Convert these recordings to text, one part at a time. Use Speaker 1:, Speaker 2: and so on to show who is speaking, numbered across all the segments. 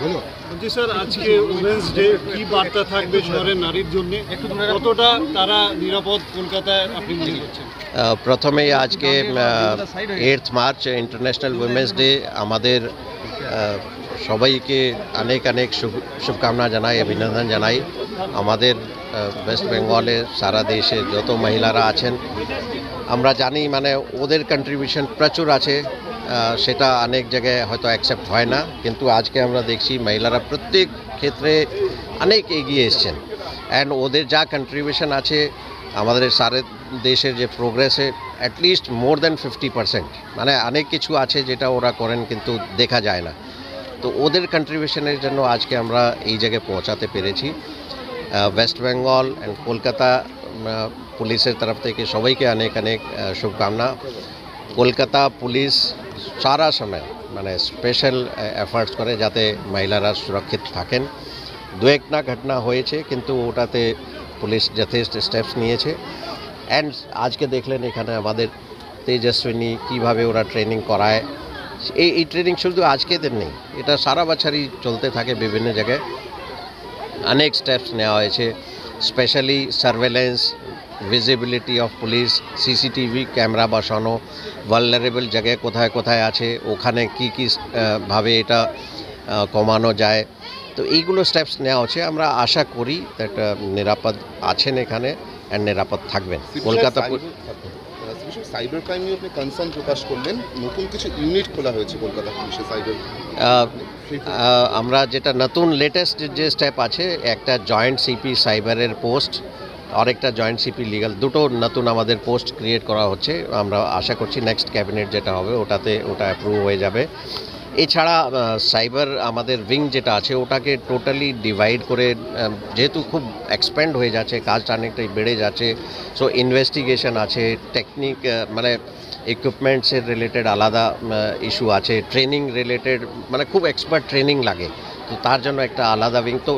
Speaker 1: বলছি স্যার, আজকে women's day কি বার্তা থাকবে শহরের নারীর জন্য, কতটা তারা নিরাপদ কলকাতায় আপনি মনে করছেন?
Speaker 2: প্রথমেই আজকে 8 মার্চ ইন্টারন্যাশনাল উইমেন্স ডে। আমাদের সবাইকে অনেক অনেক শুভকামনা জানাই, অভিনন্দন জানাই। আমাদের ওয়েস্ট বেঙ্গলে সারা দেশে যত মহিলারা আছেন আমরা জানি মানে ওদের কন্ট্রিবিউশন প্রচুর আছে, সেটা অনেক জায়গায় হয়তো অ্যাকসেপ্ট হয় না, কিন্তু আজকে আমরা দেখছি মহিলারা প্রত্যেক ক্ষেত্রে অনেক এগিয়ে এসছেন। অ্যান্ড ওদের যা কন্ট্রিবিউশন আছে আমাদের সারা দেশের যে প্রোগ্রেসে অ্যাটলিস্ট মোর দ্যান 50%, মানে অনেক কিছু আছে যেটা ওরা করেন কিন্তু দেখা যায় না। তো ওদের কন্ট্রিবিউশনের জন্য আজকে আমরা এই জায়গায় পৌঁছাতে পেরেছি। ওয়েস্ট বেঙ্গল অ্যান্ড কলকাতা পুলিশের তরফ থেকে সবাইকে অনেক অনেক শুভকামনা। কলকাতা পুলিশ সারা সময় মানে স্পেশাল এফার্টস করে যাতে মহিলারা সুরক্ষিত থাকেন। দু একটা ঘটনা হয়েছে কিন্তু ওটাতে পুলিশ যথেষ্ট স্টেপস নিয়েছে। অ্যান্ড আজকে দেখলেন এখানে আমাদের তেজস্বিনী কীভাবে ওরা ট্রেনিং করায়। এই ট্রেনিং শুধু আজকে দিন নেই, এটা সারা বছরই চলতে থাকে। বিভিন্ন জায়গায় অনেক স্টেপস নেওয়া হয়েছে, specially surveillance, visibility of police, CCTV camera বসানো, ভালনারেবল জায়গায় কোথায় কোথায় আছে ওখানে কী কী ভাবে এটা কমানো যায়। তো এইগুলো স্টেপস নেওয়া হচ্ছে। আমরা আশা করি একটা নিরাপদ আছেন এখানে অ্যান্ড নিরাপদ থাকবেন। কলকাতা
Speaker 3: সাইবার ক্রাইম নিয়ে আপনি কনসার্ন প্রকাশ করলেন, নতুন কিছু ইউনিট খোলা হয়েছে কলকাতা পুলিশে সাইবার।
Speaker 2: আমরা যেটা নতুন লেটেস্ট যে স্টেপ আছে, একটা জয়েন্ট সিপি সাইবারের পোস্ট আর একটা জয়েন্ট সিপি লিগাল, দুটো নতুন আমাদের পোস্ট ক্রিয়েট করা হচ্ছে। আমরা আশা করছি নেক্সট ক্যাবিনেট যেটা হবে ওটা অ্যাপ্রুভ হয়ে যাবে। এছাড়া সাইবার আমাদের উইং যেটা আছে ওটাকে টোটালি ডিভাইড করে, যেহেতু খুব এক্সপ্যান্ড হয়ে যাচ্ছে, কাজটা অনেকটাই বেড়ে যাচ্ছে। সো ইনভেস্টিগেশন আছে, টেকনিক মানে ইকুইপমেন্টসের রিলেটেড আলাদা ইস্যু আছে, ট্রেনিং রিলেটেড মানে খুব এক্সপার্ট ট্রেনিং লাগে, তো তার জন্য একটা আলাদা উইং। তো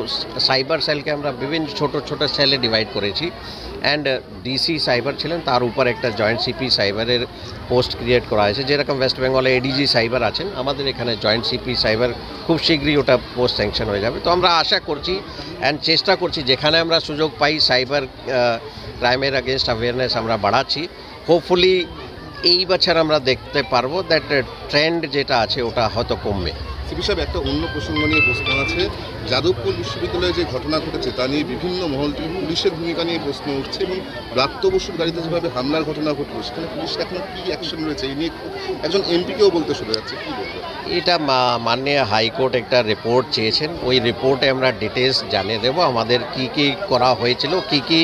Speaker 2: সাইবার সেলকে আমরা বিভিন্ন ছোট ছোট সেলে ডিভাইড করেছি। অ্যান্ড ডিসি সাইবার ছিলেন, তার উপর একটা জয়েন্ট সিপি সাইবারের পোস্ট ক্রিয়েট করা হয়েছে। যেরকম ওয়েস্ট বেঙ্গলে এডিজি সাইবার আছেন, আমাদের এখানে জয়েন্ট সিপি সাইবার খুব শীঘ্রই ওটা পোস্ট স্যাংশন হয়ে যাবে। তো আমরা আশা করছি অ্যান্ড চেষ্টা করছি যেখানে আমরা সুযোগ পাই সাইবার ক্রাইমের আগেনস্ট অ্যাওয়ারনেস আমরা বাড়াচ্ছি। হোপফুলি এই বছর আমরা দেখতে পারবো দ্যাট ট্রেন্ড যেটা আছে ওটা হয়তো কমবে।
Speaker 3: সিপি সাহেব, একটা অন্য প্রসঙ্গ নিয়ে প্রশ্ন আছে। যাদবপুর বিশ্ববিদ্যালয়ে যে ঘটনা ঘটেছে তা নিয়ে বিভিন্ন মহল থেকে পুলিশের ভূমিকা নিয়ে প্রশ্ন উঠছে, এবং ব্রাত্য বসুর গাড়িতে যেভাবে হামলার ঘটনা ঘটলো সেখানে পুলিশের এখনো কী অ্যাকশন রয়েছে এই নিয়ে একজন এমপিকেও বলতে শোনা যাচ্ছে, কী বলবো?
Speaker 2: এটা মাননীয় হাইকোর্ট একটা রিপোর্ট চেয়েছেন, ওই রিপোর্টে আমরা ডিটেলস জানিয়ে দেবো আমাদের কি কি করা হয়েছিল, কি কি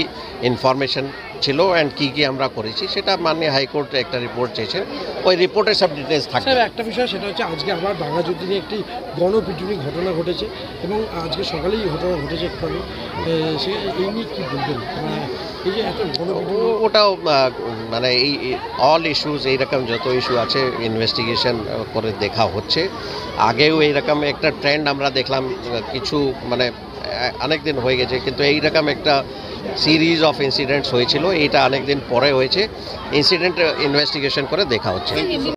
Speaker 2: ইনফরমেশন ছিল অ্যান্ড কী কী আমরা করেছি। সেটা মাননীয় হাইকোর্ট একটা রিপোর্ট চেয়েছেন, ওই রিপোর্টে সব ডিটেলস থাকবে।
Speaker 4: স্যার, একটা বিষয় সেটা হচ্ছে আজকে আবার বাঘাযতীনে নিয়ে একটি গণপিটুনি ঘটনা ঘটেছে এবং আজকে সকালেই ঘটনা ঘটেছে একটু আগে। সে এই নিয়ে কী বলবেন? এই যে এত
Speaker 2: ওটাও মানে এই অল ইস্যুস এইরকম যত ইস্যু আছে ইনভেস্টিগেশন করে দেখা হচ্ছে। আগেও এইরকম একটা ট্রেন্ড আমরা দেখলাম, কিছু মানে অনেক দিন হয়ে গেছে, কিন্তু এইরকম একটা সিরিজ অফ ইনসিডেন্টস হয়েছিল, এইটা অনেক দিন পরে হয়েছে। ইনসিডেন্ট ইনভেস্টিগেশন করে দেখা হচ্ছে।